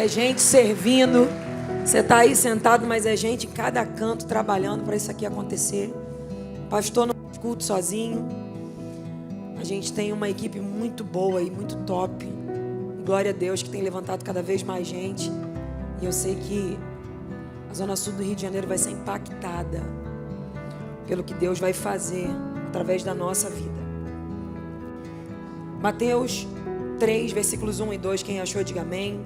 É gente servindo. Você está aí sentado, mas é gente em cada canto trabalhando para isso aqui acontecer. Pastor não faz culto sozinho. A gente tem uma equipe muito boa e muito top. Glória a Deus que tem levantado cada vez mais gente. E eu sei que a Zona Sul do Rio de Janeiro vai ser impactada pelo que Deus vai fazer através da nossa vida. Mateus 3, versículos 1 e 2, quem achou, diga amém.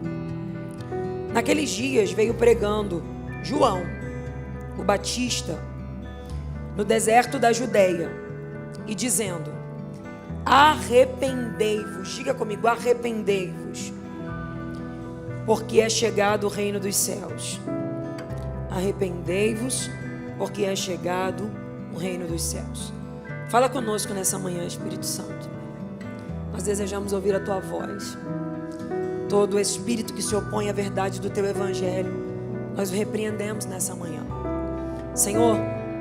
Naqueles dias veio pregando João, o Batista, no deserto da Judeia, e dizendo: arrependei-vos, diga comigo, arrependei-vos, porque é chegado o reino dos céus. Arrependei-vos, porque é chegado o reino dos céus. Fala conosco nessa manhã, Espírito Santo. Nós desejamos ouvir a tua voz. Todo espírito que se opõe à verdade do teu evangelho, nós o repreendemos nessa manhã. Senhor,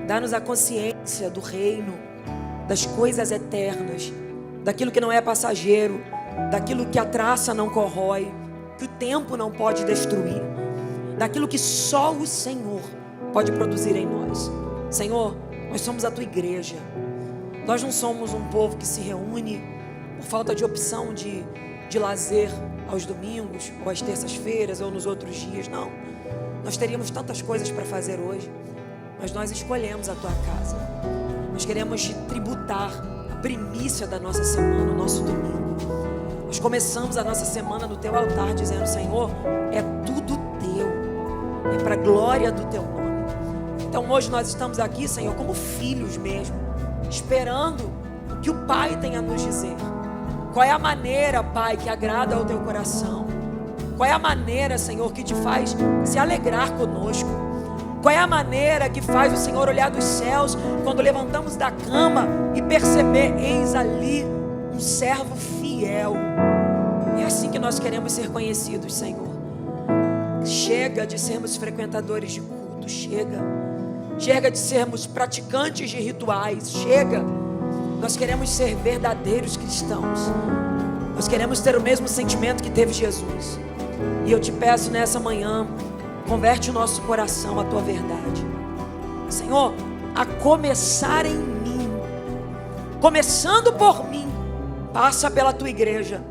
dá-nos a consciência do reino, das coisas eternas, daquilo que não é passageiro, daquilo que a traça não corrói, que o tempo não pode destruir, daquilo que só o Senhor pode produzir em nós. Senhor, nós somos a tua igreja. Nós não somos um povo que se reúne por falta de opção de lazer aos domingos, ou às terças-feiras, ou nos outros dias. Não, nós teríamos tantas coisas para fazer hoje, mas nós escolhemos a tua casa. Nós queremos te tributar a primícia da nossa semana, o nosso domingo. Nós começamos a nossa semana no teu altar dizendo: Senhor, é tudo teu, é para a glória do teu nome. Então hoje nós estamos aqui, Senhor, como filhos mesmo, esperando o que o Pai tem a nos dizer. Qual é a maneira, Pai, que agrada ao teu coração? Qual é a maneira, Senhor, que te faz se alegrar conosco? Qual é a maneira que faz o Senhor olhar dos céus quando levantamos da cama e perceber: eis ali um servo fiel? É assim que nós queremos ser conhecidos, Senhor. Chega de sermos frequentadores de culto, chega de sermos praticantes de rituais, chega. Nós queremos ser verdadeiros cristãos. Nós queremos ter o mesmo sentimento que teve Jesus. E eu te peço nessa manhã, converte o nosso coração à tua verdade, Senhor, a começar em mim, começando por mim, passa pela tua igreja,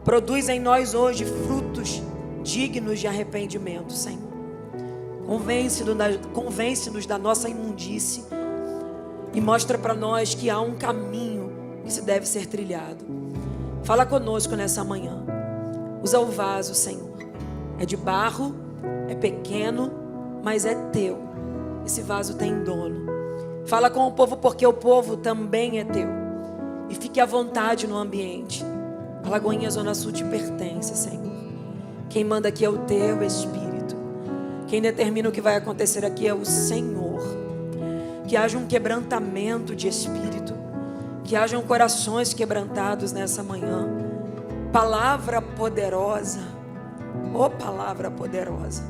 produz em nós hoje frutos dignos de arrependimento, Senhor. Convence-nos da nossa imundície e mostra para nós que há um caminho que se deve ser trilhado. Fala conosco nessa manhã. Usa o vaso, Senhor. É de barro, é pequeno, mas é teu. Esse vaso tem dono. Fala com o povo, porque o povo também é teu. E fique à vontade no ambiente. A Lagoinha Zona Sul te pertence, Senhor. Quem manda aqui é o teu Espírito. Quem determina o que vai acontecer aqui é o Senhor. Que haja um quebrantamento de espírito, que hajam corações quebrantados nessa manhã. Palavra poderosa, oh palavra poderosa.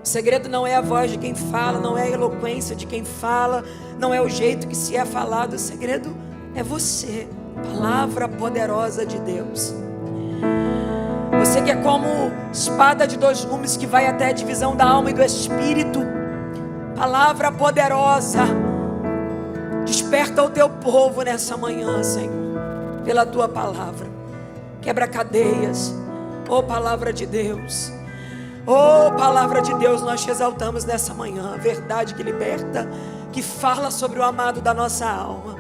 O segredo não é a voz de quem fala, não é a eloquência de quem fala, não é o jeito que se é falado. O segredo é você, palavra poderosa de Deus. Você que é como espada de dois gumes que vai até a divisão da alma e do espírito. Palavra poderosa, desperta o teu povo nessa manhã, Senhor, pela tua palavra. Quebra cadeias, oh palavra de Deus, oh palavra de Deus, nós te exaltamos nessa manhã. A verdade que liberta, que fala sobre o amado da nossa alma.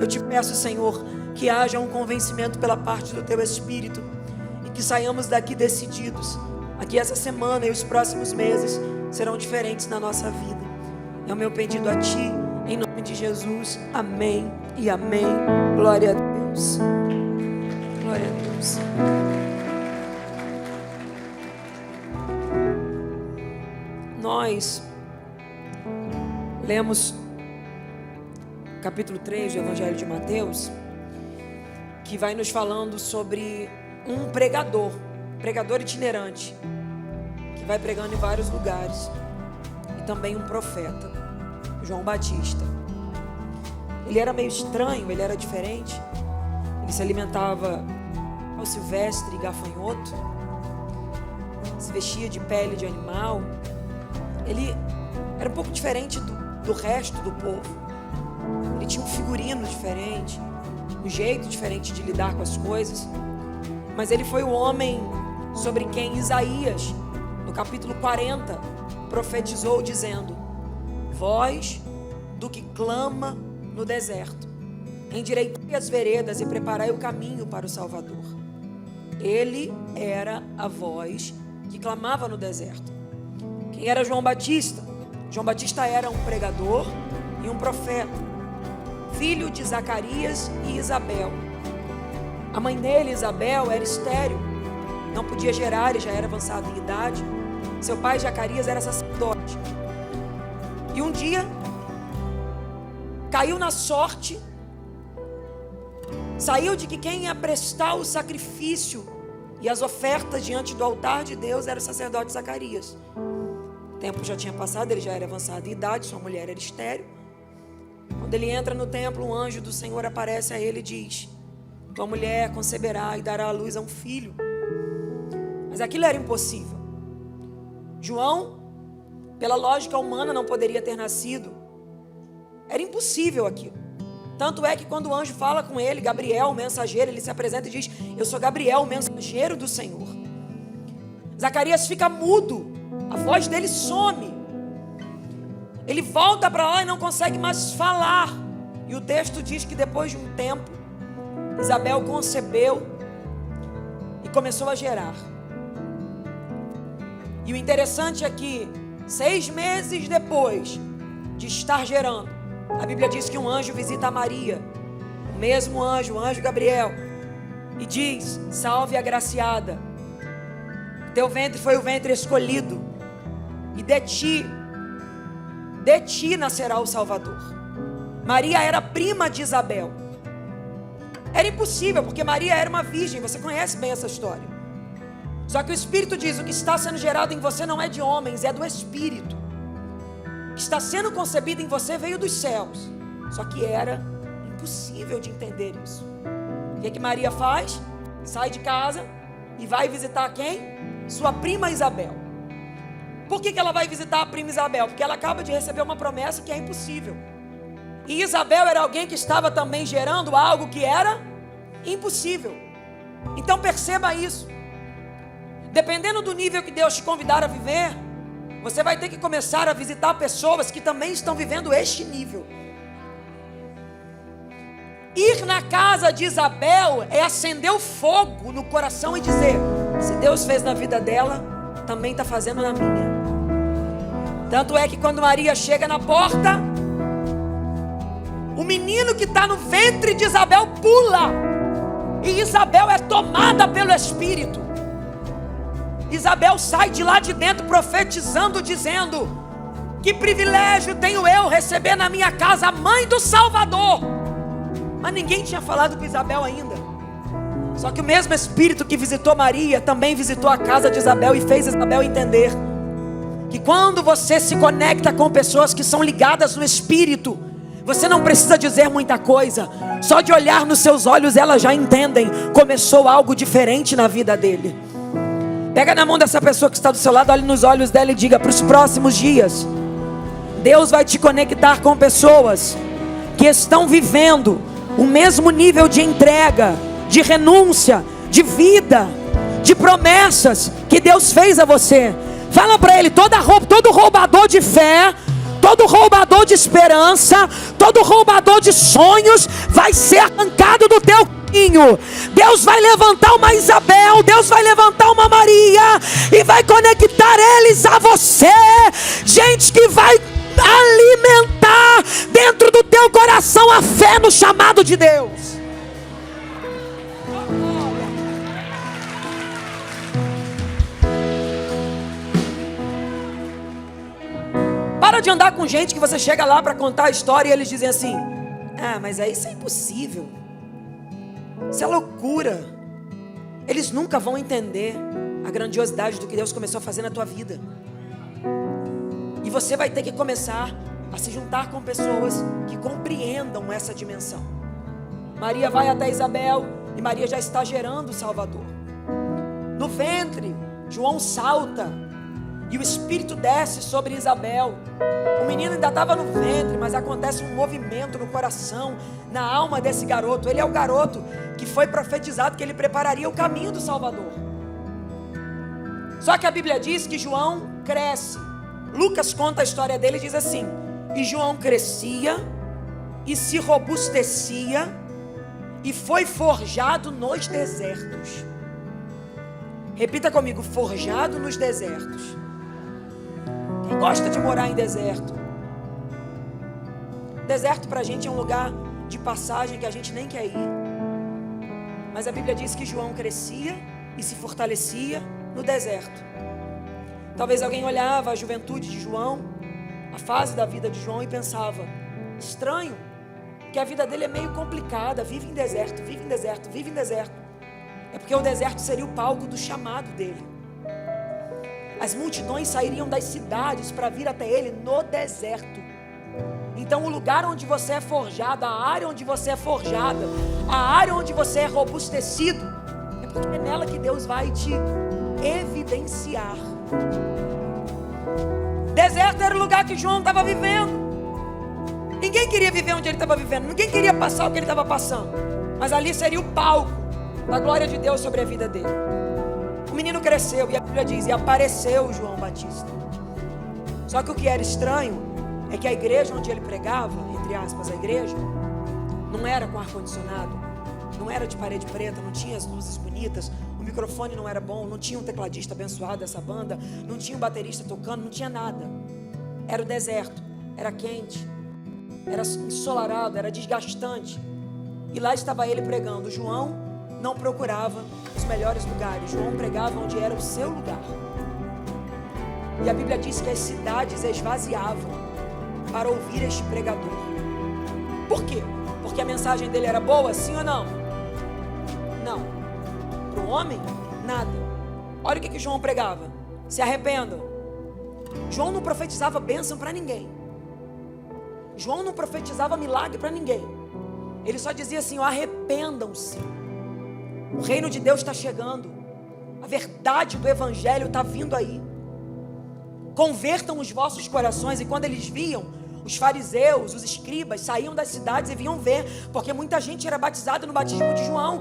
Eu te peço, Senhor, que haja um convencimento pela parte do teu Espírito e que saiamos daqui decididos. Aqui essa semana e os próximos meses serão diferentes na nossa vida. É o meu pedido a ti, em nome de Jesus. Amém e amém. Glória a Deus. Glória a Deus. Nós lemos capítulo 3 do Evangelho de Mateus, que vai nos falando sobre um pregador itinerante, que vai pregando em vários lugares, e também um profeta, João Batista. Ele era meio estranho, ele era diferente, ele se alimentava ao silvestre e gafanhoto, se vestia de pele de animal. Ele era um pouco diferente do resto do povo. Ele tinha um figurino diferente, um jeito diferente de lidar com as coisas. Mas ele foi o homem sobre quem Isaías, no capítulo 40, profetizou dizendo: voz do que clama no deserto, endireitai as veredas e preparai o caminho para o Salvador. Ele era a voz que clamava no deserto. Quem era João Batista? João Batista era um pregador e um profeta, filho de Zacarias e Isabel. A mãe dele, Isabel, era estéril, não podia gerar e já era avançado em idade. Seu pai, Zacarias, era sacerdote. E um dia, caiu na sorte, saiu de que quem ia prestar o sacrifício e as ofertas diante do altar de Deus era o sacerdote Zacarias. O tempo já tinha passado, ele já era avançado em idade, sua mulher era estéril. Quando ele entra no templo, um anjo do Senhor aparece a ele e diz: tua mulher conceberá e dará à luz a um filho. Mas aquilo era impossível. João, pela lógica humana, não poderia ter nascido. Era impossível aquilo. Tanto é que quando o anjo fala com ele, Gabriel, o mensageiro, ele se apresenta e diz: eu sou Gabriel, o mensageiro do Senhor. Zacarias fica mudo, a voz dele some. Ele volta para lá e não consegue mais falar. E o texto diz que depois de um tempo, Isabel concebeu e começou a gerar. E o interessante é que 6 meses depois de estar gerando, a Bíblia diz que um anjo visita a Maria, o mesmo anjo, o anjo Gabriel, e diz: salve agraciada, teu ventre foi o ventre escolhido, e de ti nascerá o Salvador. Maria era prima de Isabel. Era impossível, porque Maria era uma virgem, você conhece bem essa história. Só que o Espírito diz: o que está sendo gerado em você não é de homens, é do Espírito. O que está sendo concebido em você veio dos céus. Só que era impossível de entender isso. O que Maria faz? Sai de casa e vai visitar quem? Sua prima Isabel. Por que ela vai visitar a prima Isabel? Porque ela acaba de receber uma promessa que é impossível. E Isabel era alguém que estava também gerando algo que era impossível. Então perceba isso. Dependendo do nível que Deus te convidar a viver, você vai ter que começar a visitar pessoas que também estão vivendo este nível. Ir na casa de Isabel é acender o fogo no coração e dizer: se Deus fez na vida dela, também está fazendo na minha. Tanto é que quando Maria chega na porta, o menino que está no ventre de Isabel pula, e Isabel é tomada pelo Espírito. Isabel sai de lá de dentro profetizando, dizendo: que privilégio tenho eu receber na minha casa a mãe do Salvador. Mas ninguém tinha falado com Isabel ainda. Só que o mesmo Espírito que visitou Maria também visitou a casa de Isabel e fez Isabel entender que quando você se conecta com pessoas que são ligadas no Espírito, você não precisa dizer muita coisa, só de olhar nos seus olhos elas já entendem. Começou algo diferente na vida dele. Pega na mão dessa pessoa que está do seu lado, olhe nos olhos dela e diga: para os próximos dias, Deus vai te conectar com pessoas que estão vivendo o mesmo nível de entrega, de renúncia, de vida, de promessas que Deus fez a você. Fala para ele: todo roubador de fé, todo roubador de esperança, todo roubador de sonhos vai ser arrancado do teu caminho. Deus vai levantar uma Isabel, Deus vai levantar uma Maria e vai conectar eles a você. Gente que vai alimentar dentro do teu coração a fé no chamado de Deus. Para de andar com gente que você chega lá para contar a história e eles dizem assim: ah, mas aí isso é impossível, isso é loucura. Eles nunca vão entender a grandiosidade do que Deus começou a fazer na tua vida. E você vai ter que começar a se juntar com pessoas que compreendam essa dimensão. Maria vai até Isabel e Maria já está gerando o Salvador. No ventre João salta e o Espírito desce sobre Isabel. O menino ainda estava no ventre, mas acontece um movimento no coração, na alma desse garoto. Ele é o garoto que foi profetizado que ele prepararia o caminho do Salvador. Só que a Bíblia diz que João cresce. Lucas conta a história dele e diz assim: e João crescia e se robustecia e foi forjado nos desertos. Repita comigo: forjado nos desertos. Quem gosta de morar em deserto? Deserto pra gente é um lugar de passagem que a gente nem quer ir. Mas a Bíblia diz que João crescia e se fortalecia no deserto. Talvez alguém olhava a juventude de João, a fase da vida de João, e pensava: estranho, que a vida dele é meio complicada, vive em deserto, vive em deserto, vive em deserto. É porque o deserto seria o palco do chamado dele. As multidões sairiam das cidades para vir até ele no deserto. Então o lugar onde você é forjado, a área onde você é forjada, a área onde você é robustecido, é porque é nela que Deus vai te evidenciar. Deserto era o lugar que João estava vivendo. Ninguém queria viver onde ele estava vivendo, ninguém queria passar o que ele estava passando, mas ali seria o palco da glória de Deus sobre a vida dele. O menino cresceu e a Bíblia diz: e apareceu João Batista. Só que o que era estranho é que a igreja onde ele pregava, entre aspas, a igreja, não era com ar-condicionado, não era de parede preta, não tinha as luzes bonitas, o microfone não era bom, não tinha um tecladista abençoado dessa banda, não tinha um baterista tocando, não tinha nada. Era o deserto, era quente, era ensolarado, era desgastante. E lá estava ele pregando. João não procurava os melhores lugares, João pregava onde era o seu lugar. E a Bíblia diz que as cidades esvaziavam para ouvir este pregador. Por quê? Porque a mensagem dele era boa, sim ou não? Não. Para o homem, nada. Olha o que João pregava: se arrependam. João não profetizava bênção para ninguém. João não profetizava milagre para ninguém. Ele só dizia assim: arrependam-se. O reino de Deus está chegando. A verdade do evangelho está vindo aí. Convertam os vossos corações. E quando eles viam, os fariseus, os escribas saíam das cidades e vinham ver, porque muita gente era batizada no batismo de João.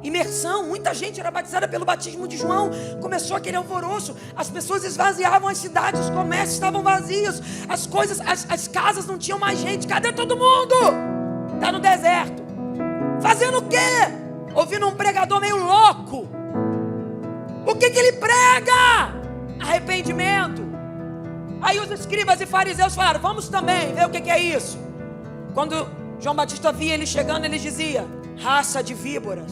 Imersão, muita gente era batizada pelo batismo de João. Começou aquele alvoroço, as pessoas esvaziavam as cidades, os comércios estavam vazios, as coisas, as casas não tinham mais gente. Cadê todo mundo? Está no deserto. Fazendo o quê? Ouvindo um pregador meio louco. O que ele prega? Arrependimento. Aí os escribas e fariseus falaram: vamos também ver o que é isso. Quando João Batista via ele chegando, ele dizia: raça de víboras,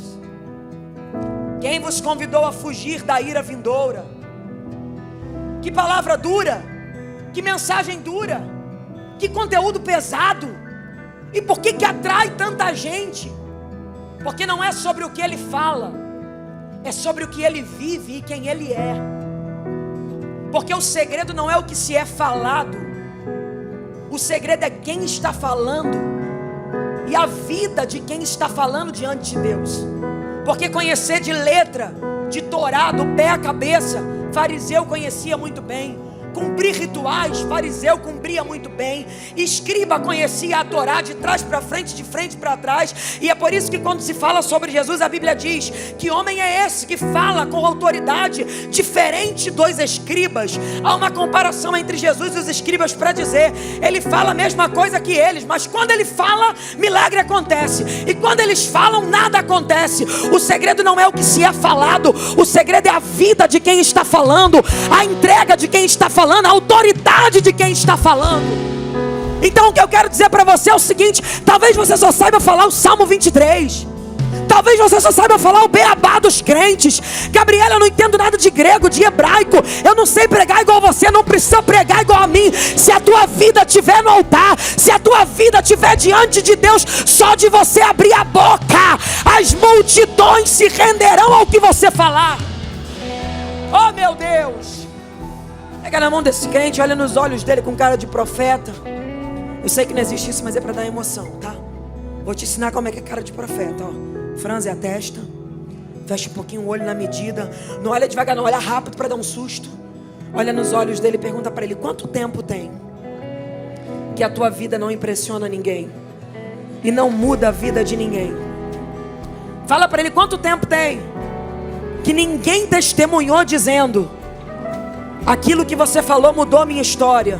quem vos convidou a fugir da ira vindoura? Que palavra dura, que mensagem dura, que conteúdo pesado. E por que atrai tanta gente? Porque não é sobre o que ele fala, é sobre o que ele vive e quem ele é. Porque o segredo não é o que se é falado, o segredo é quem está falando e a vida de quem está falando diante de Deus. Porque conhecer de letra, de Torá, do pé à cabeça, fariseu conhecia muito bem. Cumprir rituais, fariseu cumpria muito bem. Escriba conhecia a Torá de trás para frente, de frente para trás. E é por isso que quando se fala sobre Jesus, a Bíblia diz: que homem é esse que fala com autoridade diferente dos escribas? Há uma comparação entre Jesus e os escribas para dizer: ele fala a mesma coisa que eles, mas quando ele fala, milagre acontece. E quando eles falam, nada acontece. O segredo não é o que se é falado, o segredo é a vida de quem está falando, a entrega de quem está falando, a autoridade de quem está falando. Então o que eu quero dizer para você é o seguinte: talvez você só saiba falar o Salmo 23, talvez você só saiba falar o beabá dos crentes. Gabriela, eu não entendo nada de grego, de hebraico, eu não sei pregar igual você, não precisa pregar igual a mim. Se a tua vida estiver no altar, se a tua vida estiver diante de Deus, só de você abrir a boca, as multidões se renderão ao que você falar. Oh meu Deus! Pega na mão desse crente, olha nos olhos dele com cara de profeta. Eu sei que não existe isso, mas é para dar emoção, tá? Vou te ensinar como é que é cara de profeta, ó. Franze a testa, Fecha um pouquinho o olho na medida. Não olha devagar, não, olha rápido para dar um susto. Olha nos olhos dele e pergunta para ele: quanto tempo tem que a tua vida não impressiona ninguém e não muda a vida de ninguém? Fala para ele: quanto tempo tem que ninguém testemunhou dizendo: aquilo que você falou mudou a minha história?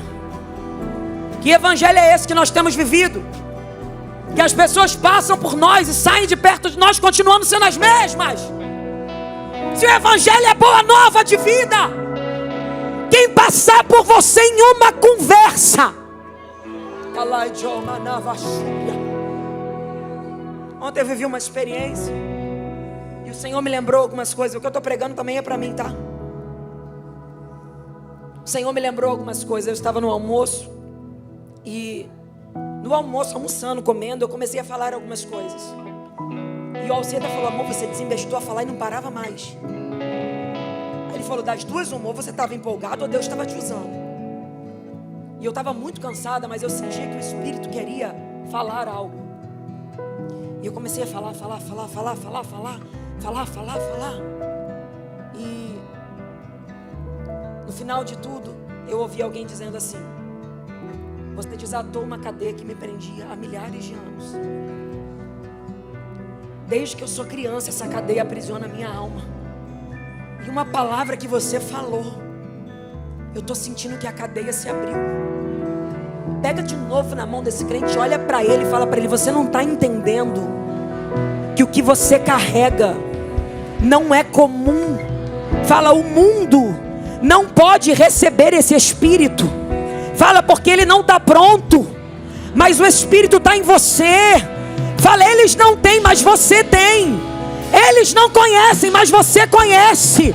Que evangelho é esse que nós temos vivido? Que as pessoas passam por nós e saem de perto de nós, continuando sendo as mesmas. Se o evangelho é boa nova de vida, quem passar por você em uma conversa. Ontem eu vivi uma experiência e o Senhor me lembrou algumas coisas. O que eu estou pregando também é para mim, tá? O Senhor me lembrou algumas coisas. Eu estava no almoço e no almoço, almoçando, comendo, eu comecei a falar algumas coisas. E o Alceda falou: amor, você desembestou a falar e não parava mais. Aí ele falou: das duas, uma, ou você estava empolgado ou Deus estava te usando. E eu estava muito cansada, mas eu sentia que o Espírito queria falar algo. E eu comecei a falar. E no final de tudo, eu ouvi alguém dizendo assim: você desatou uma cadeia que me prendia há milhares de anos. Desde que eu sou criança, essa cadeia aprisiona a minha alma. E uma palavra que você falou, eu estou sentindo que a cadeia se abriu. Pega de novo na mão desse crente, olha para ele e fala para ele: você não está entendendo que o que você carrega não é comum. Fala: o mundo não pode receber esse espírito. Fala: porque ele não está pronto, mas o Espírito está em você. Fala: eles não têm, mas você tem. Eles não conhecem, mas você conhece.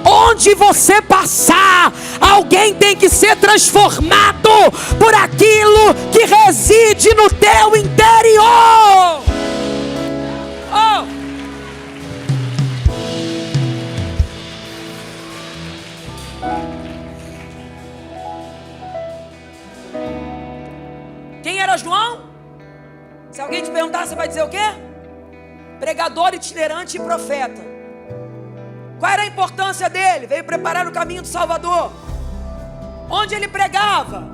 Onde você passar, alguém tem que ser transformado por aquilo que reside no teu interior. Oh! Quem era João? Se alguém te perguntar, você vai dizer o quê? Pregador itinerante e profeta. Qual era a importância dele? Veio preparar o caminho do Salvador. Onde ele pregava?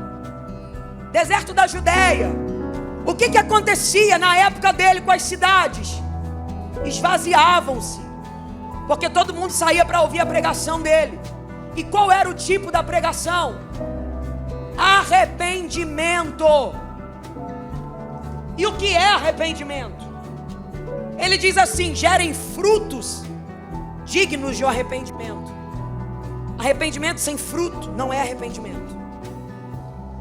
Deserto da Judeia. O que acontecia na época dele com as cidades? Esvaziavam-se, porque todo mundo saía para ouvir a pregação dele. E qual era o tipo da pregação? Arrependimento. E o que é arrependimento? Ele diz assim: gerem frutos dignos de um arrependimento. Arrependimento sem fruto não é arrependimento.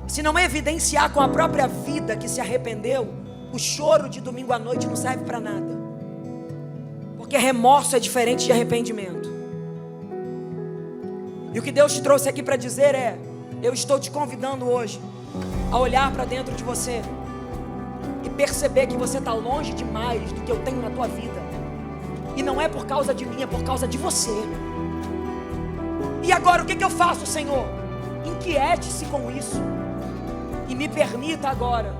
Se não evidenciar com a própria vida que se arrependeu, o choro de domingo à noite não serve para nada. Porque remorso é diferente de arrependimento. E o que Deus te trouxe aqui para dizer é: eu estou te convidando hoje a olhar para dentro de você e perceber que você está longe demais do que eu tenho na tua vida. E não é por causa de mim, é por causa de você. E agora o que eu faço, Senhor? Inquiete-se com isso e me permita agora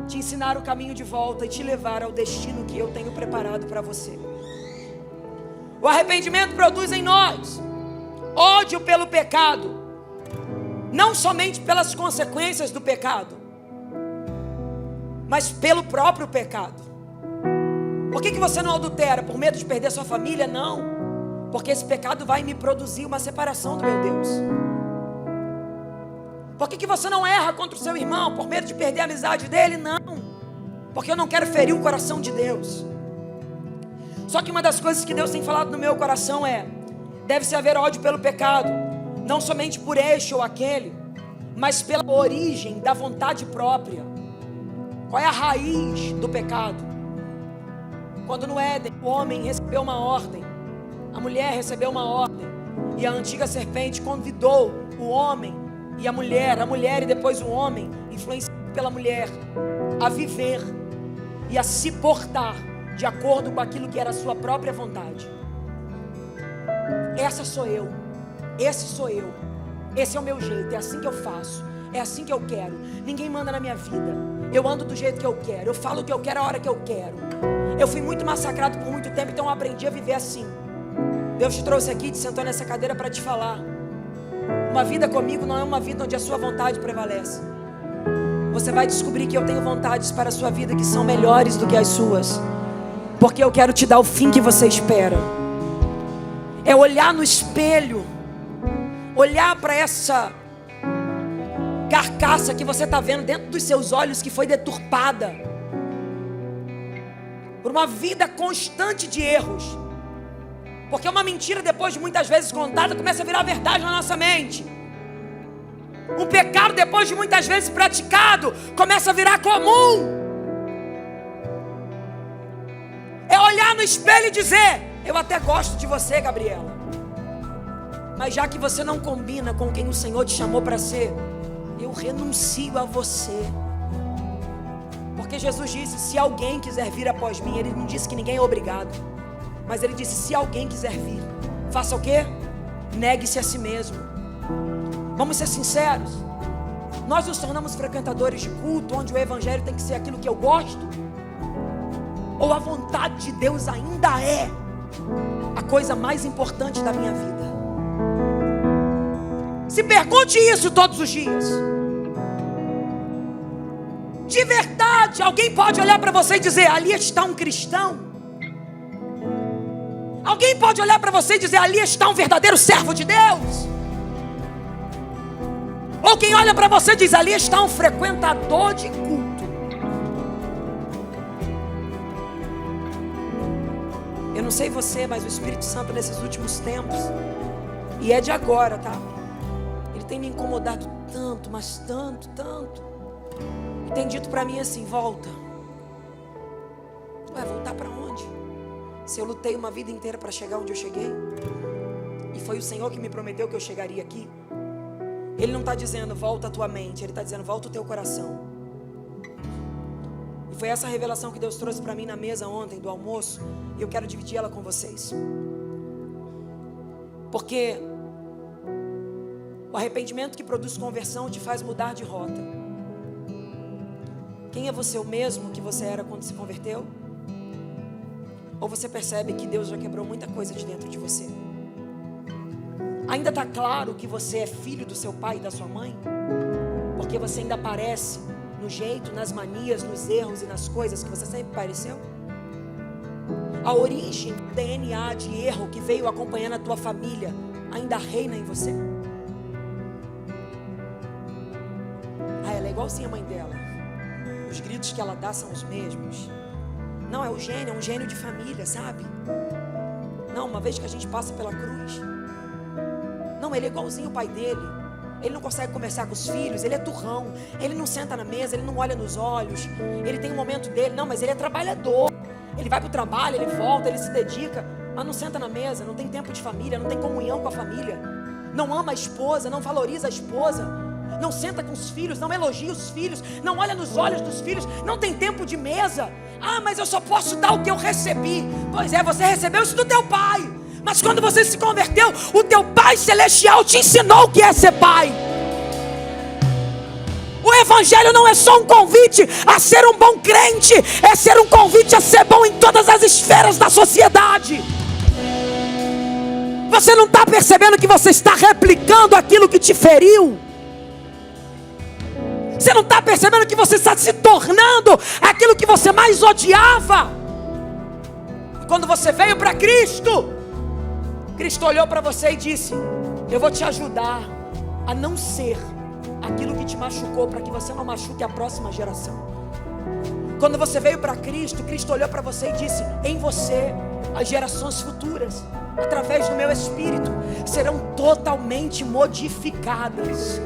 te ensinar o caminho de volta e te levar ao destino que eu tenho preparado para você. O arrependimento produz em nós ódio pelo pecado, não somente pelas consequências do pecado, mas pelo próprio pecado. Por que você não adultera? Por medo de perder sua família? Não, porque esse pecado vai me produzir uma separação do meu Deus. Por que você não erra contra o seu irmão? Por medo de perder a amizade dele? Não, porque eu não quero ferir o coração de Deus. Só que uma das coisas que Deus tem falado no meu coração é: deve-se haver ódio pelo pecado, não somente por este ou aquele, mas pela origem da vontade própria. Qual é a raiz do pecado? Quando no Éden o homem recebeu uma ordem, a mulher recebeu uma ordem, e a antiga serpente convidou o homem e a mulher e depois o homem, influenciado pela mulher, a viver e a se portar de acordo com aquilo que era a sua própria vontade. Essa sou eu, esse sou eu, esse é o meu jeito, é assim que eu faço, é assim que eu quero. Ninguém manda na minha vida, eu ando do jeito que eu quero, eu falo o que eu quero a hora que eu quero. Eu fui muito massacrado por muito tempo, então eu aprendi a viver assim. Deus te trouxe aqui, te sentou nessa cadeira para te falar. Uma vida comigo não é uma vida onde a sua vontade prevalece. Você vai descobrir que eu tenho vontades para a sua vida que são melhores do que as suas. Porque eu quero te dar o fim que você espera. É olhar no espelho, olhar para essa carcaça que você está vendo dentro dos seus olhos, que foi deturpada por uma vida constante de erros. Porque uma mentira, depois de muitas vezes contada, começa a virar verdade na nossa mente. Um pecado, depois de muitas vezes praticado, começa a virar comum. É olhar no espelho e dizer: eu até gosto de você, Gabriela, mas já que você não combina com quem o Senhor te chamou para ser, eu renuncio a você. Porque Jesus disse: se alguém quiser vir após mim, Ele não disse que ninguém é obrigado, mas Ele disse: se alguém quiser vir, faça o quê? Negue-se a si mesmo. Vamos ser sinceros. Nós nos tornamos frequentadores de culto onde o evangelho tem que ser aquilo que eu gosto? Ou a vontade de Deus ainda é a coisa mais importante da minha vida? Se pergunte isso todos os dias. De verdade, alguém pode olhar para você e dizer: ali está um cristão? Alguém pode olhar para você e dizer: ali está um verdadeiro servo de Deus? Ou quem olha para você diz: ali está um frequentador de culto? Eu não sei você, mas o Espírito Santo nesses últimos tempos, e é de agora, tá? Ele tem me incomodado tanto, mas tanto, tanto. E tem dito para mim assim: volta. Ué, voltar para onde? Se eu lutei uma vida inteira para chegar onde eu cheguei, e foi o Senhor que me prometeu que eu chegaria aqui. Ele não está dizendo volta a tua mente, Ele está dizendo volta o teu coração. E foi essa revelação que Deus trouxe para mim na mesa ontem do almoço, e eu quero dividir ela com vocês. Porque o arrependimento que produz conversão te faz mudar de rota. Quem é você, o mesmo que você era quando se converteu? Ou você percebe que Deus já quebrou muita coisa de dentro de você? Ainda está claro que você é filho do seu pai e da sua mãe? Porque você ainda parece no jeito, nas manias, nos erros e nas coisas que você sempre pareceu? A origem do DNA de erro que veio acompanhando a tua família ainda reina em você? Ela é igualzinha a mãe dela. Os gritos que ela dá são os mesmos. Não, é um gênio de família, sabe? Não, uma vez que a gente passa pela cruz, não, ele é igualzinho o pai dele. Ele não consegue conversar com os filhos, ele é turrão. Ele não senta na mesa, ele não olha nos olhos. Ele tem um momento dele, não, mas ele é trabalhador. Ele vai para o trabalho, ele volta, ele se dedica, mas não senta na mesa, não tem tempo de família, não tem comunhão com a família. Não ama a esposa, não valoriza a esposa. Não senta com os filhos, não elogia os filhos, não olha nos olhos dos filhos, não tem tempo de mesa. Ah, mas eu só posso dar o que eu recebi. Pois é, você recebeu isso do teu pai. Mas quando você se converteu, o teu Pai Celestial te ensinou o que é ser pai. O Evangelho não é só um convite a ser um bom crente, é ser um convite a ser bom em todas as esferas da sociedade. Você não está percebendo que você está replicando aquilo que te feriu? Você não está percebendo que você está se tornando aquilo que você mais odiava? E quando você veio para Cristo, Cristo olhou para você e disse: eu vou te ajudar a não ser aquilo que te machucou, para que você não machuque a próxima geração. Quando você veio para Cristo, Cristo olhou para você e disse: em você as gerações futuras, através do meu Espírito, serão totalmente modificadas.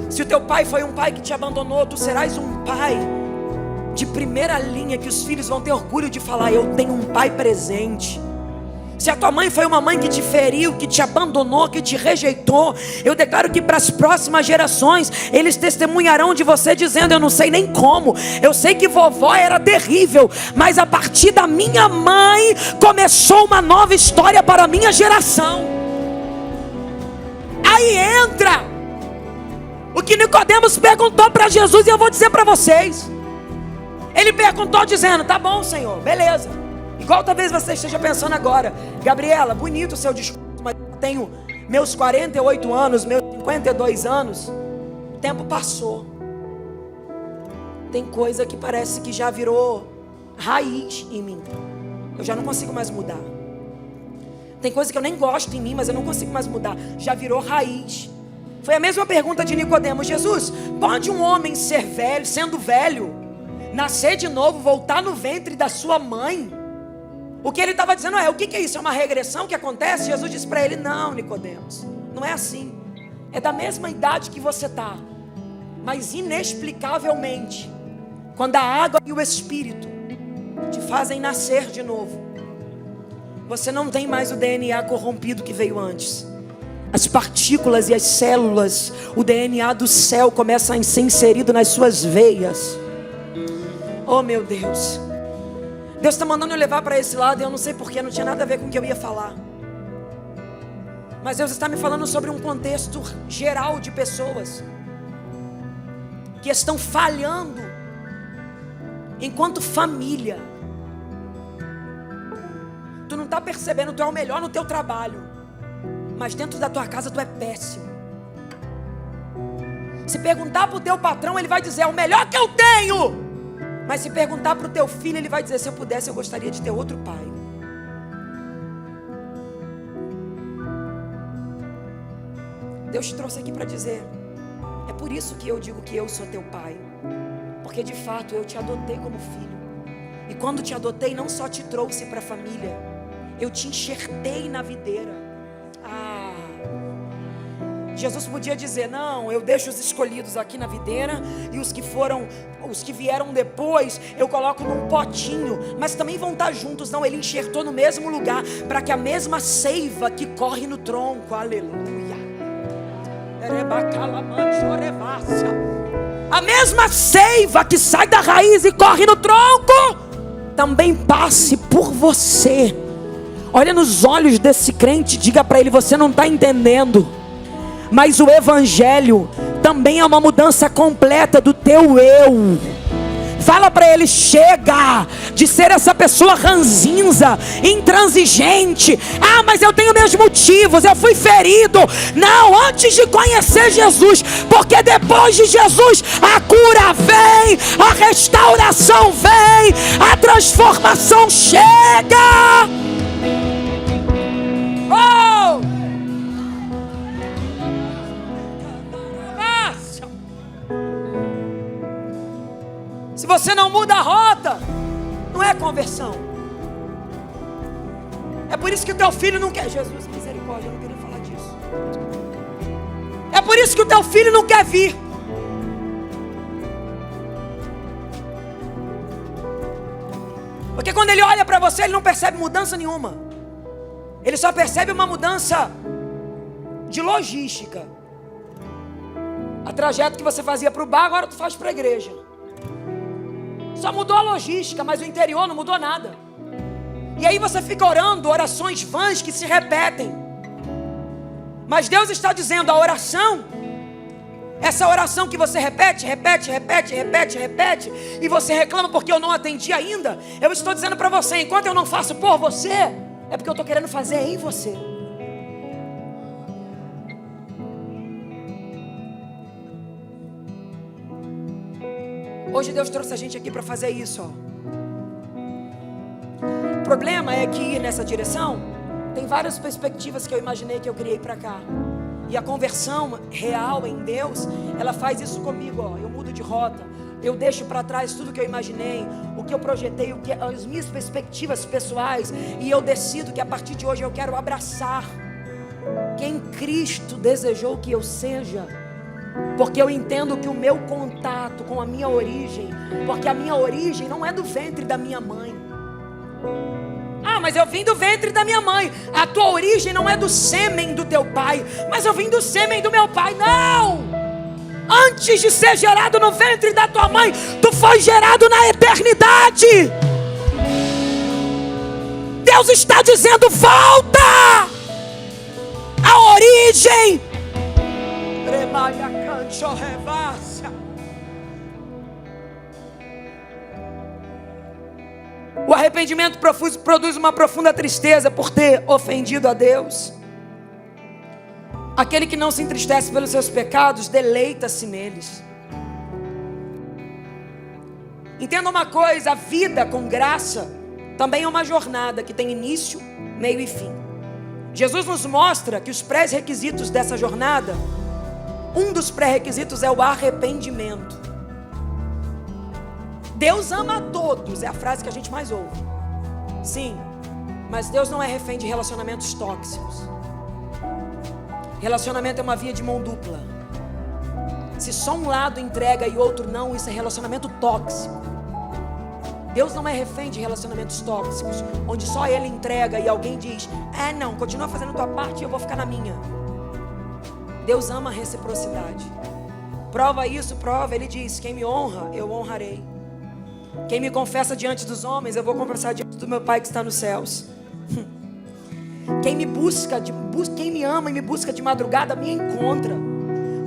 Se o teu pai foi um pai que te abandonou, tu serás um pai de primeira linha, que os filhos vão ter orgulho de falar: eu tenho um pai presente. Se a tua mãe foi uma mãe que te feriu, que te abandonou, que te rejeitou, eu declaro que para as próximas gerações, eles testemunharão de você dizendo: eu não sei nem como, eu sei que vovó era terrível, mas a partir da minha mãe, começou uma nova história para a minha geração. Aí entra o que Nicodemos perguntou para Jesus, e eu vou dizer para vocês: Ele perguntou dizendo: tá bom, Senhor, beleza. Igual talvez você esteja pensando agora: Gabriela, bonito o seu discurso, mas eu tenho meus 48 anos, meus 52 anos, o tempo passou. Tem coisa que parece que já virou raiz em mim. Eu já não consigo mais mudar. Tem coisa que eu nem gosto em mim, mas eu não consigo mais mudar. Já virou raiz. Foi a mesma pergunta de Nicodemo: Jesus, pode um homem ser velho, sendo velho, nascer de novo, voltar no ventre da sua mãe? O que ele estava dizendo o que é isso? É uma regressão que acontece? Jesus disse para ele: não, Nicodemos, não é assim. É da mesma idade que você está, mas inexplicavelmente, quando a água e o Espírito te fazem nascer de novo, você não tem mais o DNA corrompido que veio antes. As partículas e as células, o DNA do céu começa a ser inserido nas suas veias. Oh meu Deus, Deus está mandando eu levar para esse lado. E eu não sei porquê, não tinha nada a ver com o que eu ia falar, mas Deus está me falando sobre um contexto geral de pessoas que estão falhando enquanto família. Tu não está percebendo, tu é o melhor no teu trabalho, mas dentro da tua casa tu é péssimo. Se perguntar para o teu patrão, ele vai dizer: é o melhor que eu tenho. Mas se perguntar para o teu filho, ele vai dizer: se eu pudesse, eu gostaria de ter outro pai. Deus te trouxe aqui para dizer: é por isso que eu digo que eu sou teu pai, porque de fato eu te adotei como filho. E quando te adotei, não só te trouxe para a família, eu te enxertei na videira. Jesus podia dizer: não, eu deixo os escolhidos aqui na videira, e os que vieram depois, eu coloco num potinho, mas também vão estar juntos. Não, ele enxertou no mesmo lugar, para que a mesma seiva que corre no tronco, aleluia, a mesma seiva que sai da raiz e corre no tronco, também passe por você. Olha nos olhos desse crente, diga para ele: você não está entendendo, mas o evangelho também é uma mudança completa do teu eu. Fala para ele: chega de ser essa pessoa ranzinza, intransigente. Mas eu tenho meus motivos, eu fui ferido. Não, antes de conhecer Jesus, porque depois de Jesus a cura vem, a restauração vem, a transformação chega. Se você não muda a rota, não é conversão. É por isso que o teu filho não quer. Jesus, misericórdia, eu não queria falar disso. É por isso que o teu filho não quer vir. Porque quando ele olha para você, ele não percebe mudança nenhuma. Ele só percebe uma mudança de logística. A trajeto que você fazia para o bar, agora tu faz para a igreja. Só mudou a logística, mas o interior não mudou nada. E aí você fica orando orações vãs que se repetem. Mas Deus está dizendo: a oração, essa oração que você repete, e você reclama porque eu não atendi ainda, eu estou dizendo para você: enquanto eu não faço por você, é porque eu estou querendo fazer em você. Hoje Deus trouxe a gente aqui para fazer isso, O problema é que nessa direção tem várias perspectivas que eu imaginei, que eu criei para cá. E a conversão real em Deus, ela faz isso comigo, Eu mudo de rota, eu deixo para trás tudo que eu imaginei, o que eu projetei, as minhas perspectivas pessoais, e eu decido que a partir de hoje eu quero abraçar quem Cristo desejou que eu seja. Porque eu entendo que o meu contato com a minha origem, porque a minha origem não é do ventre da minha mãe. Mas eu vim do ventre da minha mãe. A tua origem não é do sêmen do teu pai, mas eu vim do sêmen do meu pai. Não! Antes de ser gerado no ventre da tua mãe, tu foi gerado na eternidade. Deus está dizendo: volta à origem. O arrependimento produz uma profunda tristeza por ter ofendido a Deus. Aquele que não se entristece pelos seus pecados, deleita-se neles. Entenda uma coisa, a vida com graça também é uma jornada que tem início, meio e fim. Jesus nos mostra que os pré-requisitos dessa jornada, um dos pré-requisitos é o arrependimento. Deus ama a todos, é a frase que a gente mais ouve. Sim, mas Deus não é refém de relacionamentos tóxicos. Relacionamento é uma via de mão dupla. Se só um lado entrega e outro não, isso é relacionamento tóxico. Deus não é refém de relacionamentos tóxicos, onde só Ele entrega e alguém diz: não, continua fazendo a tua parte e eu vou ficar na minha. Deus ama a reciprocidade. Prova isso, prova. Ele diz: quem me honra, eu honrarei. Quem me confessa diante dos homens, eu vou confessar diante do meu Pai que está nos céus. Quem me busca, quem me ama e me busca de madrugada, me encontra.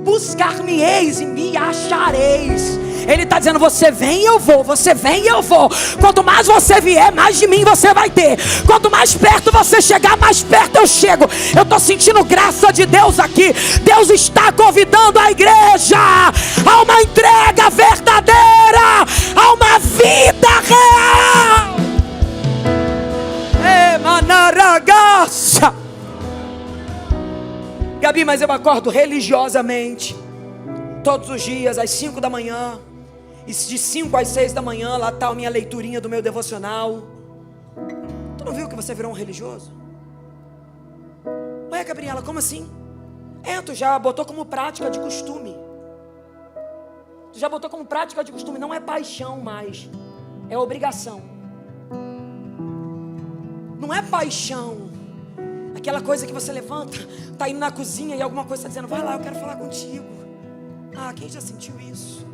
Buscar-me-eis e me achareis. Ele está dizendo: você vem e eu vou, você vem e eu vou. Quanto mais você vier, mais de mim você vai ter. Quanto mais perto você chegar, mais perto eu chego. Eu estou sentindo graça de Deus aqui. Deus está convidando a igreja a uma entrega verdadeira, a uma vida real. Manaragaça. Gabi, mas eu acordo religiosamente todos os dias às 5 da manhã. E de 5 às 6 da manhã lá está a minha leiturinha do meu devocional. Tu não viu que você virou um religioso? Ué, Gabriela, como assim? Tu já botou como prática de costume. Tu já botou como prática de costume. Não é paixão mais, é obrigação. Não é paixão. Aquela coisa que você levanta, está indo na cozinha e alguma coisa está dizendo: vai lá, eu quero falar contigo. Quem já sentiu isso?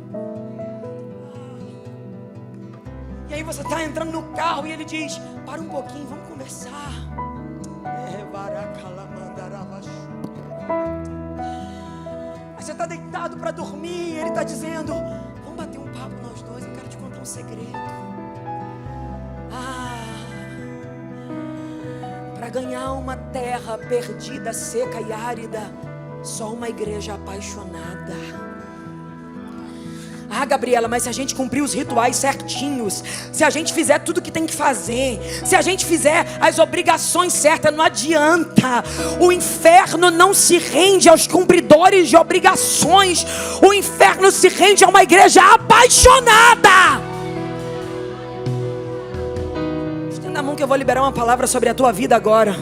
E aí você está entrando no carro e ele diz: para um pouquinho, vamos conversar. Aí você está deitado para dormir e ele está dizendo: vamos bater um papo nós dois, eu quero te contar um segredo. Para ganhar uma terra perdida, seca e árida, só uma igreja apaixonada. Gabriela, mas se a gente cumprir os rituais certinhos, se a gente fizer tudo que tem que fazer, se a gente fizer as obrigações certas, não adianta. O inferno não se rende aos cumpridores de obrigações. O inferno se rende a uma igreja apaixonada. Na mão que eu vou liberar uma palavra sobre a tua vida agora.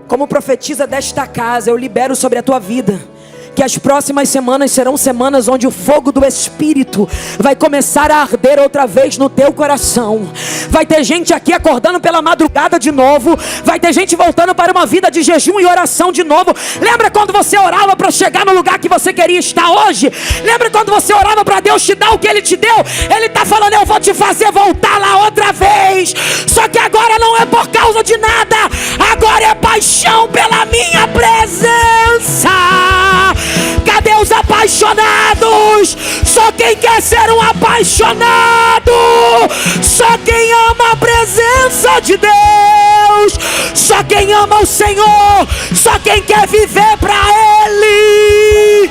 Como profetisa desta casa, eu libero sobre a tua vida que as próximas semanas serão semanas onde o fogo do Espírito vai começar a arder outra vez no teu coração. Vai ter gente aqui acordando pela madrugada de novo. Vai ter gente voltando para uma vida de jejum e oração de novo. Lembra quando você orava para chegar no lugar que você queria estar hoje? Lembra quando você orava para Deus te dar o que Ele te deu? Ele está falando: eu vou te fazer voltar lá outra vez. Só que agora não é por causa de nada. Agora é paixão pela minha presença. Cadê os apaixonados? Só quem quer ser um apaixonado, só quem ama a presença de Deus, só quem ama o Senhor, só quem quer viver para Ele.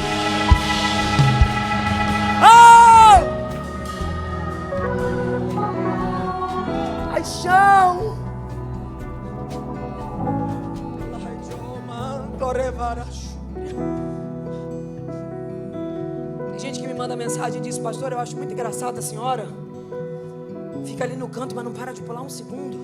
Paixão. Tem gente que me manda mensagem e diz: pastor, eu acho muito engraçado a senhora fica ali no canto, mas não para de pular um segundo.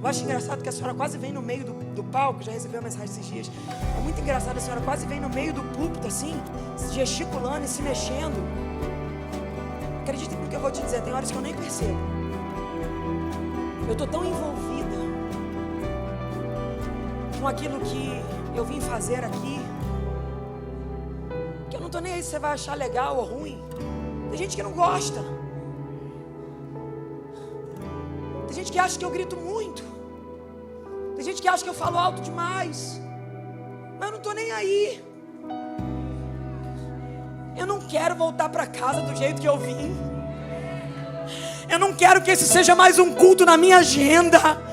Eu acho engraçado que a senhora quase vem no meio do palco. Já recebeu uma mensagem esses dias. É muito engraçado, a senhora quase vem no meio do púlpito assim, gesticulando e se mexendo. Acredita no que eu vou te dizer, tem horas que eu nem percebo. Eu estou tão envolvida com aquilo que eu vim fazer aqui, que eu não estou nem aí se você vai achar legal ou ruim. Tem gente que não gosta. Tem gente que acha que eu grito muito. Tem gente que acha que eu falo alto demais. Mas eu não estou nem aí. Eu não quero voltar para casa do jeito que eu vim. Eu não quero que esse seja mais um culto na minha agenda.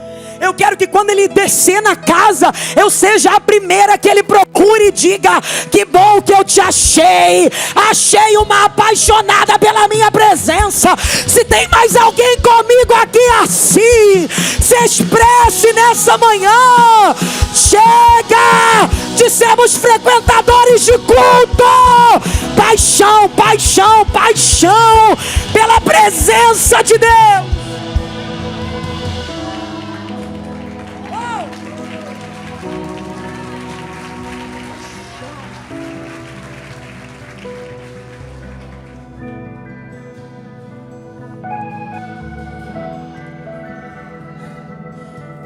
Eu quero que quando ele descer na casa, eu seja a primeira que ele procure e diga: que bom que eu te achei. Achei uma apaixonada pela minha presença. Se tem mais alguém comigo aqui assim, se expresse nessa manhã. Chega de sermos frequentadores de culto. Paixão, paixão, paixão pela presença de Deus.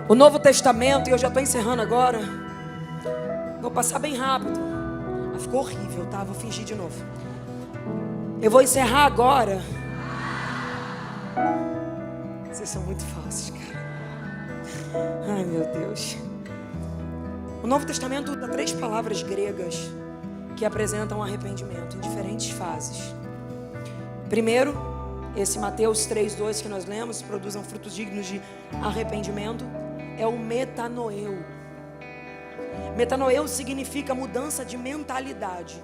O Novo Testamento, e eu já estou encerrando agora, vou passar bem rápido. Ficou horrível, tá? Vou fingir de novo. Eu vou encerrar agora. Vocês são muito falsos, cara. Ai, meu Deus. O Novo Testamento dá 3 palavras gregas que apresentam arrependimento em diferentes fases. Primeiro, esse Mateus 3:2 que nós lemos, produzam frutos dignos de arrependimento, é o metanoeu. Metanoeu significa mudança de mentalidade.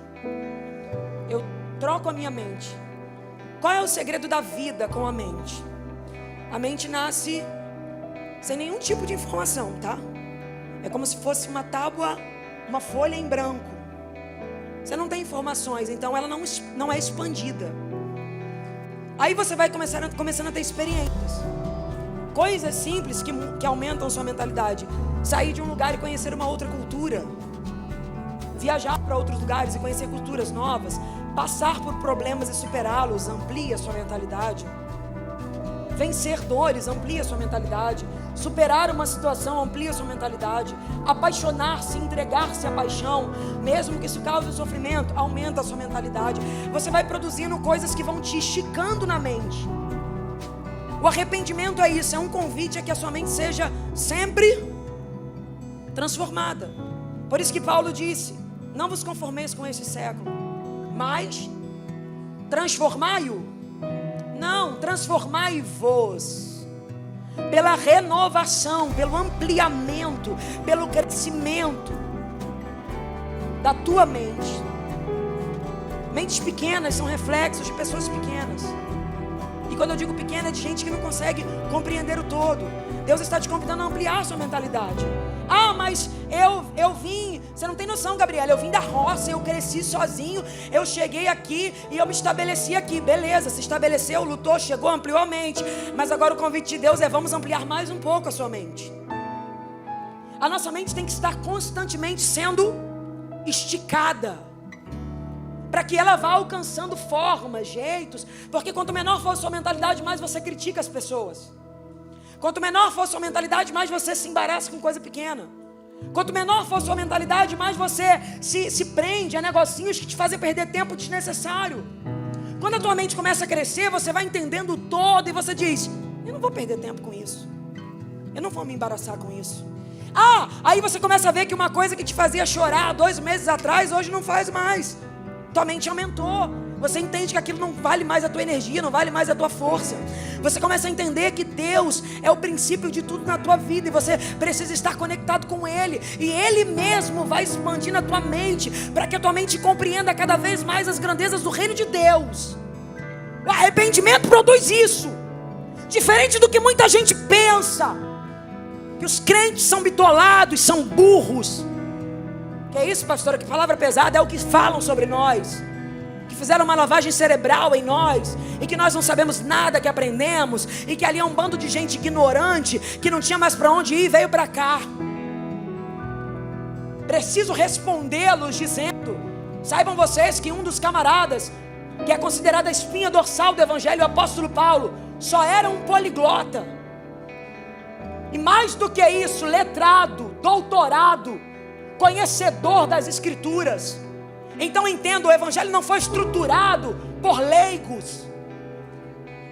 Eu troco a minha mente. Qual é o segredo da vida com a mente? A mente nasce sem nenhum tipo de informação, tá? É como se fosse uma tábua, uma folha em branco. Você não tem informações, então ela não é expandida. Aí você vai começando a ter experiências. Coisas simples que aumentam sua mentalidade. Sair de um lugar e conhecer uma outra cultura. Viajar para outros lugares e conhecer culturas novas. Passar por problemas e superá-los amplia sua mentalidade. Vencer dores amplia sua mentalidade. Superar uma situação amplia sua mentalidade. Apaixonar-se, entregar-se à paixão, mesmo que isso cause sofrimento, aumenta a sua mentalidade. Você vai produzindo coisas que vão te esticando na mente. O arrependimento é isso, é um convite a que a sua mente seja sempre transformada. Por isso que Paulo disse: não vos conformeis com esse século, mas transformai-o. Não, transformai-vos pela renovação, pelo ampliamento, pelo crescimento da tua mente. Mentes pequenas são reflexos de pessoas pequenas. E quando eu digo pequena, é de gente que não consegue compreender o todo. Deus está te convidando a ampliar a sua mentalidade. Ah, mas eu vim, você não tem noção, Gabriela, eu vim da roça, eu cresci sozinho, eu cheguei aqui e eu me estabeleci aqui. Beleza, se estabeleceu, lutou, chegou, ampliou a mente. Mas agora o convite de Deus é: vamos ampliar mais um pouco a sua mente. A nossa mente tem que estar constantemente sendo esticada, para que ela vá alcançando formas, jeitos. Porque quanto menor for a sua mentalidade, mais você critica as pessoas. Quanto menor for a sua mentalidade, mais você se embaraça com coisa pequena. Quanto menor for a sua mentalidade, mais você se prende a negocinhos que te fazem perder tempo desnecessário. Quando a tua mente começa a crescer, você vai entendendo todo e você diz: eu não vou perder tempo com isso. Eu não vou me embaraçar com isso. Ah, aí você começa a ver que uma coisa que te fazia chorar 2 meses atrás, hoje não faz mais. Tua mente aumentou. Você entende que aquilo não vale mais a tua energia, não vale mais a tua força. Você começa a entender que Deus é o princípio de tudo na tua vida, e você precisa estar conectado com Ele. E Ele mesmo vai expandir na tua mente, para que a tua mente compreenda cada vez mais as grandezas do reino de Deus. O arrependimento produz isso. Diferente do que muita gente pensa, que os crentes são bitolados, são burros. Que é isso, pastora? Que palavra pesada é o que falam sobre nós, que fizeram uma lavagem cerebral em nós, e que nós não sabemos nada que aprendemos, e que ali é um bando de gente ignorante, que não tinha mais para onde ir e veio para cá. Preciso respondê-los dizendo: saibam vocês que um dos camaradas, que é considerado a espinha dorsal do evangelho, o apóstolo Paulo, só era um poliglota. E mais do que isso, letrado, doutorado, conhecedor das escrituras. Então entenda, o evangelho não foi estruturado por leigos.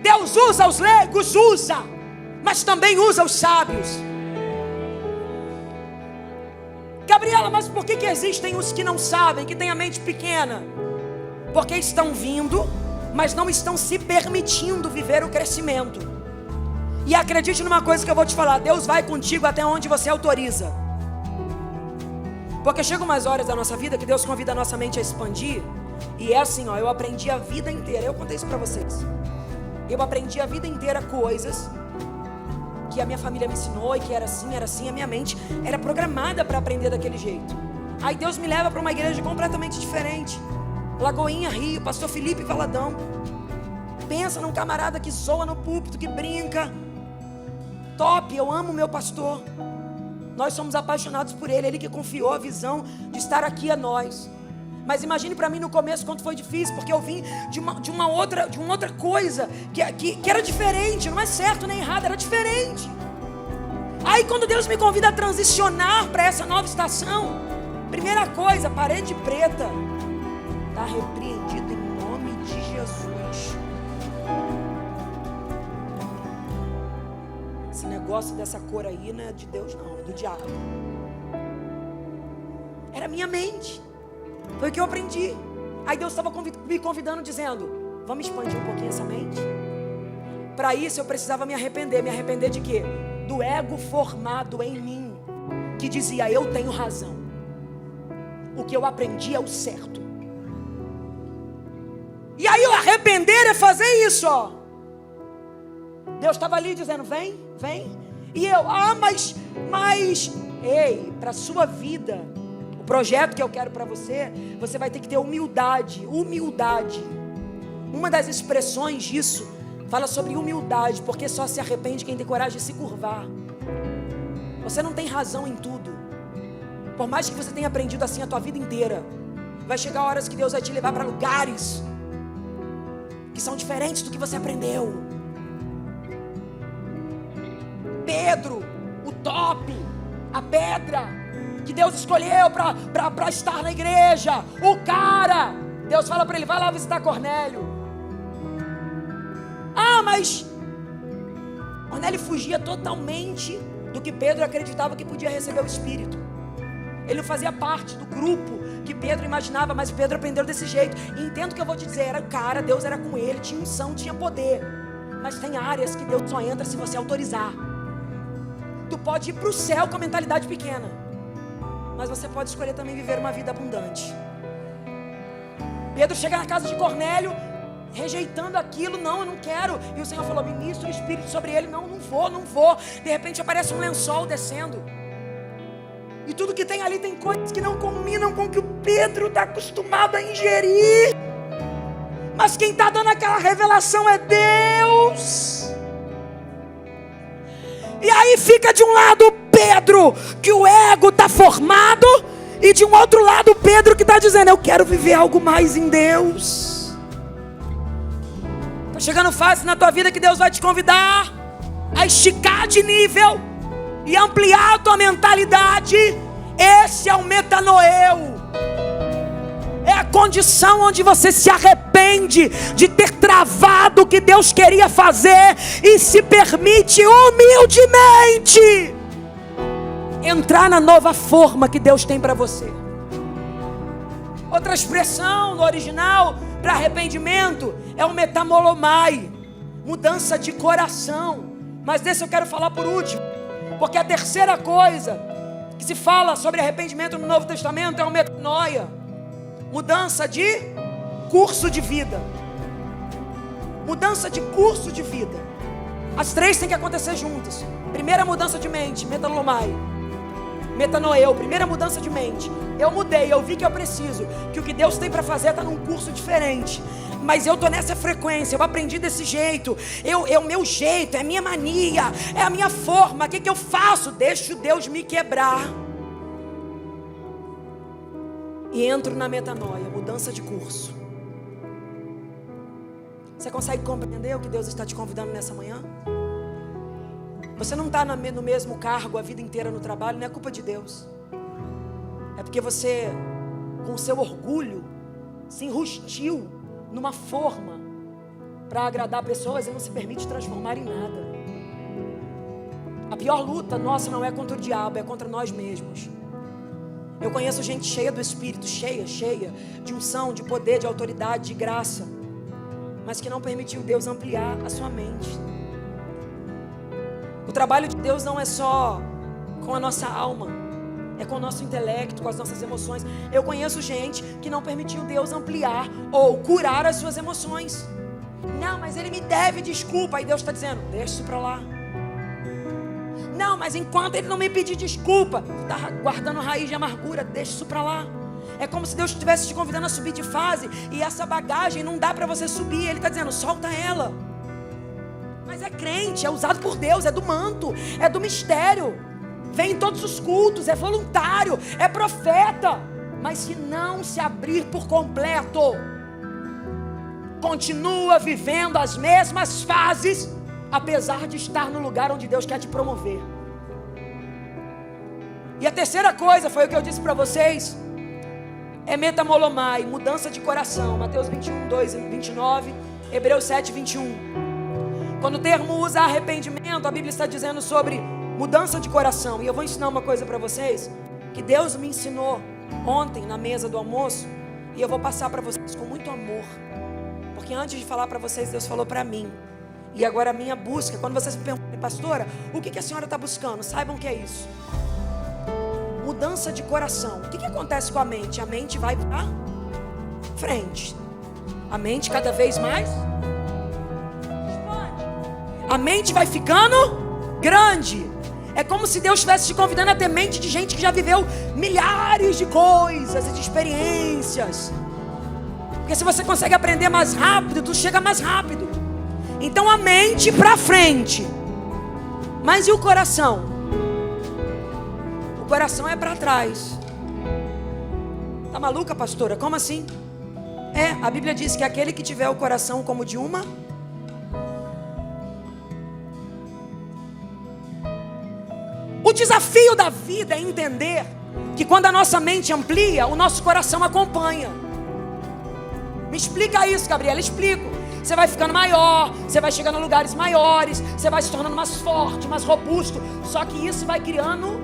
Deus usa os leigos, usa, mas também usa os sábios. Gabriela, mas por que existem os que não sabem, que têm a mente pequena? Porque estão vindo mas não estão se permitindo viver o crescimento. E acredite numa coisa que eu vou te falar: Deus vai contigo até onde você autoriza. Porque chegam umas horas da nossa vida que Deus convida a nossa mente a expandir. E é assim, ó, eu aprendi a vida inteira, eu contei isso pra vocês. Eu aprendi a vida inteira coisas que a minha família me ensinou, e que era assim, a minha mente era programada para aprender daquele jeito. Aí Deus me leva para uma igreja completamente diferente. Lagoinha, Rio, Pastor Felipe Valadão. Pensa num camarada que zoa no púlpito, que brinca. Top, eu amo meu pastor. Nós somos apaixonados por ele, ele que confiou a visão de estar aqui a nós. Mas imagine para mim no começo quanto foi difícil, porque eu vim de uma outra coisa que era diferente, não é certo nem errado, era diferente. Aí quando Deus me convida a transicionar para essa nova estação, primeira coisa, parede preta, está repreendido em nome de Jesus. Esse negócio dessa cor aí não é de Deus não, é do diabo. Era minha mente. Foi o que eu aprendi. Aí Deus estava me convidando, dizendo: vamos expandir um pouquinho essa mente. Para isso eu precisava me arrepender. Me arrepender de quê? Do ego formado em mim, que dizia: eu tenho razão, o que eu aprendi é o certo. E aí o arrepender é fazer isso, ó. Deus estava ali dizendo: vem. E eu, mas ei, para a sua vida, o projeto que eu quero para você, você vai ter que ter humildade. Uma das expressões disso fala sobre humildade, porque só se arrepende quem tem coragem de se curvar. Você não tem razão em tudo. Por mais que você tenha aprendido assim a tua vida inteira, vai chegar horas que Deus vai te levar para lugares que são diferentes do que você aprendeu. Pedro, o top, a pedra que Deus escolheu para estar na igreja, o cara, Deus fala para ele: vai lá visitar Cornélio. Mas Cornélio fugia totalmente do que Pedro acreditava que podia receber o Espírito. Ele não fazia parte do grupo que Pedro imaginava, mas Pedro aprendeu desse jeito. E entendo o que eu vou te dizer: era o cara, Deus era com ele, tinha unção, tinha poder. Mas tem áreas que Deus só entra se você autorizar. Tu pode ir para o céu com a mentalidade pequena, mas você pode escolher também viver uma vida abundante. Pedro chega na casa de Cornélio, rejeitando aquilo: não, eu não quero. E o Senhor falou: ministra o Espírito sobre ele. Não vou. De repente aparece um lençol descendo, e tudo que tem ali tem coisas que não combinam com o que o Pedro está acostumado a ingerir. Mas quem está dando aquela revelação é Deus. E aí fica de um lado Pedro, que o ego está formado, e de um outro lado Pedro que está dizendo: eu quero viver algo mais em Deus. Está chegando fase na tua vida que Deus vai te convidar a esticar de nível e ampliar a tua mentalidade. Esse é o metanoeu. É a condição onde você se arrepende de ter travado o que Deus queria fazer e se permite humildemente entrar na nova forma que Deus tem para você. Outra expressão no original para arrependimento é o metamolomai, mudança de coração. Mas desse eu quero falar por último, porque a terceira coisa que se fala sobre arrependimento no Novo Testamento é o metanoia, mudança de curso de vida. Mudança de curso de vida. As três têm que acontecer juntas. Primeira mudança de mente, metalomai. Metanoeu, primeira mudança de mente. Eu mudei, eu vi que eu preciso, que o que Deus tem para fazer está num curso diferente. Mas eu estou nessa frequência, eu aprendi desse jeito. É o meu jeito, é a minha mania, é a minha forma. O que eu faço? Deixo Deus me quebrar. E entro na metanoia, mudança de curso. Você consegue compreender o que Deus está te convidando nessa manhã? Você não está no mesmo cargo a vida inteira no trabalho, não é culpa de Deus. É porque você, com o seu orgulho, se enrustiu numa forma para agradar pessoas e não se permite transformar em nada. A pior luta nossa não é contra o diabo, é contra nós mesmos. Eu conheço gente cheia do Espírito, cheia de unção, de poder, de autoridade, de graça, mas que não permitiu Deus ampliar a sua mente. O trabalho de Deus não é só com a nossa alma, é com o nosso intelecto, com as nossas emoções. Eu conheço gente que não permitiu Deus ampliar ou curar as suas emoções. Não, mas ele me deve desculpa. Aí Deus está dizendo, deixa isso para lá. Não, mas enquanto ele não me pedir desculpa, tu está guardando raiz de amargura, deixa isso para lá. É como se Deus estivesse te convidando a subir de fase, e essa bagagem não dá para você subir. Ele está dizendo, solta ela. Mas é crente, é usado por Deus, é do manto, é do mistério, vem em todos os cultos, é voluntário, é profeta. Mas se não se abrir por completo, continua vivendo as mesmas fases, apesar de estar no lugar onde Deus quer te promover. E a terceira coisa, foi o que eu disse para vocês, é metamolomai, mudança de coração. Mateus 21, 2 e 29, Hebreus 7, 21. Quando o termo usa arrependimento, a Bíblia está dizendo sobre mudança de coração. E eu vou ensinar uma coisa para vocês, que Deus me ensinou ontem na mesa do almoço, e eu vou passar para vocês com muito amor, porque antes de falar para vocês, Deus falou para mim. E agora a minha busca, quando vocês me perguntam, pastora, o que a senhora está buscando? Saibam que é isso. Mudança de coração. O que acontece com a mente? A mente vai para frente. A mente cada vez mais expande. A mente vai ficando grande. É como se Deus estivesse te convidando a ter mente de gente que já viveu milhares de coisas e de experiências. Porque se você consegue aprender mais rápido, tu chega mais rápido. Então a mente para frente. Mas e o coração? O coração é para trás. Tá maluca, pastora? Como assim? A Bíblia diz que aquele que tiver o coração como de uma... O desafio da vida é entender que quando a nossa mente amplia, o nosso coração acompanha. Me explica isso, Gabriela, explico. Você vai ficando maior, você vai chegando a lugares maiores, você vai se tornando mais forte, mais robusto. Só que isso vai criando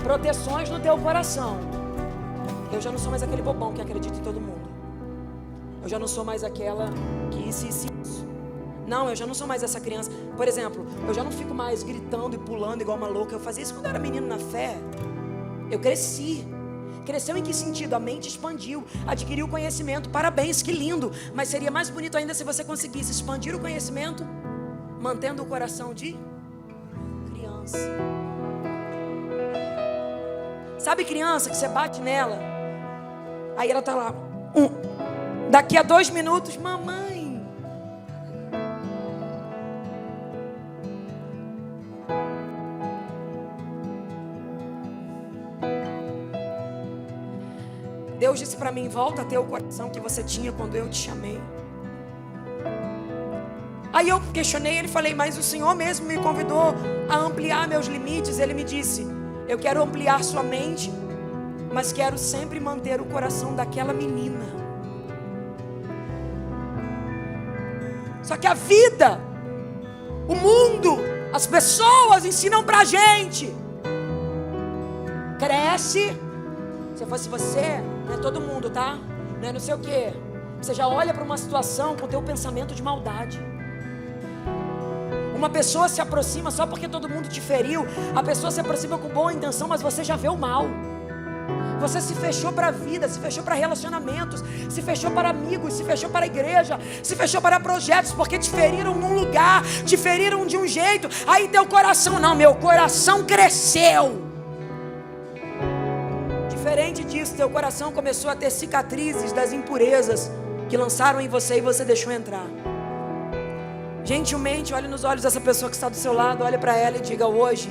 proteções no teu coração. Eu já não sou mais aquele bobão que acredita em todo mundo. Eu já não sou mais aquela que isso. Não, eu já não sou mais essa criança. Por exemplo, eu já não fico mais gritando e pulando igual uma louca. Eu fazia isso quando eu era menino na fé. Eu cresci. Cresceu em que sentido? A mente expandiu, adquiriu conhecimento. Parabéns, que lindo. Mas seria mais bonito ainda se você conseguisse expandir o conhecimento, mantendo o coração de criança. Sabe criança que você bate nela, aí ela tá lá, daqui a 2 minutos, mamãe. Deus disse para mim, volta a ter o coração que você tinha quando eu te chamei. Aí eu questionei ele, falei, mas o Senhor mesmo me convidou a ampliar meus limites. Ele me disse, eu quero ampliar sua mente, mas quero sempre manter o coração daquela menina. Só que a vida, o mundo, as pessoas ensinam pra gente. Cresce. Se fosse você, não é todo mundo, tá? Não é não sei o quê. Você já olha para uma situação com o teu pensamento de maldade. Uma pessoa se aproxima só porque todo mundo te feriu. A pessoa se aproxima com boa intenção, mas você já vê o mal. Você se fechou para a vida, se fechou para relacionamentos, se fechou para amigos, se fechou para a igreja, se fechou para projetos, porque te feriram num lugar, te feriram de um jeito. Aí teu coração, não, meu coração cresceu. Diferente disso, teu coração começou a ter cicatrizes das impurezas que lançaram em você e você deixou entrar. Gentilmente, olhe nos olhos dessa pessoa que está do seu lado, olhe para ela e diga, hoje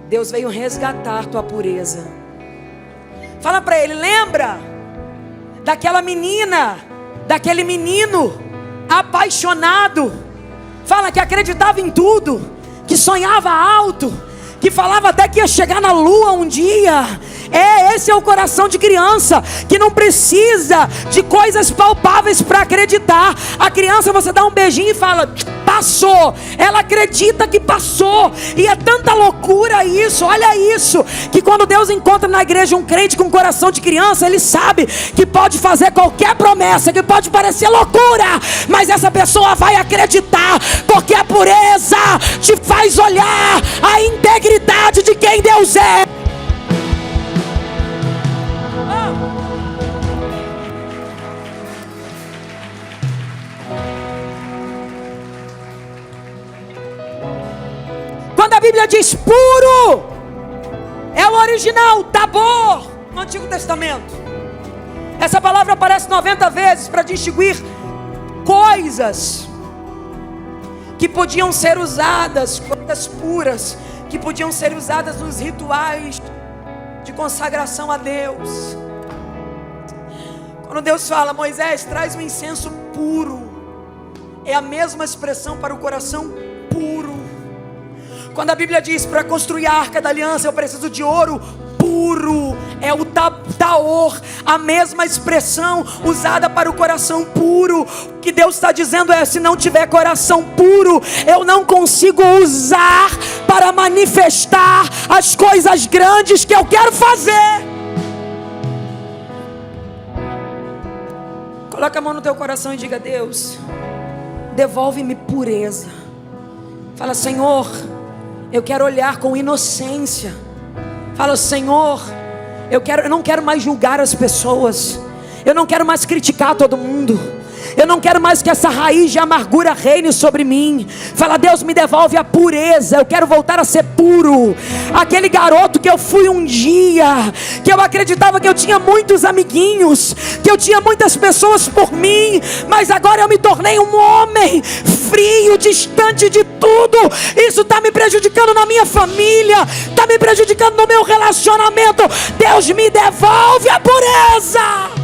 Deus veio resgatar tua pureza. Fala para ele, lembra daquela menina, daquele menino apaixonado, fala que acreditava em tudo, que sonhava alto, que falava até que ia chegar na lua um dia. Esse é o coração de criança, que não precisa de coisas palpáveis para acreditar. A criança, você dá um beijinho e fala, passou. Ela acredita que passou. E é tanta loucura isso, olha isso, que quando Deus encontra na igreja um crente com coração de criança, Ele sabe que pode fazer qualquer promessa, que pode parecer loucura, mas essa pessoa vai acreditar, porque a pureza te faz olhar a integridade de quem Deus é. Quando a Bíblia diz puro, é o original, tabor, no Antigo Testamento. Essa palavra aparece 90 vezes para distinguir coisas que podiam ser usadas, coisas puras, que podiam ser usadas nos rituais de consagração a Deus. Quando Deus fala, Moisés, traz um incenso puro, é a mesma expressão para o coração puro. Quando a Bíblia diz, para construir a arca da aliança eu preciso de ouro puro, é o taor, a mesma expressão usada para o coração puro. O que Deus está dizendo é, se não tiver coração puro, eu não consigo usar para manifestar as coisas grandes que eu quero fazer. Coloca a mão no teu coração e diga, Deus, devolve-me pureza. Fala, Senhor, eu quero olhar com inocência. Fala, Senhor, eu não quero mais julgar as pessoas. Eu não quero mais criticar todo mundo. Eu não quero mais que essa raiz de amargura reine sobre mim. Fala, Deus, me devolve a pureza. Eu quero voltar a ser puro. Aquele garoto que eu fui um dia, que eu acreditava que eu tinha muitos amiguinhos, que eu tinha muitas pessoas por mim, mas agora eu me tornei um homem frio, distante de tudo. Isso está me prejudicando na minha família, está me prejudicando no meu relacionamento. Deus, me devolve a pureza.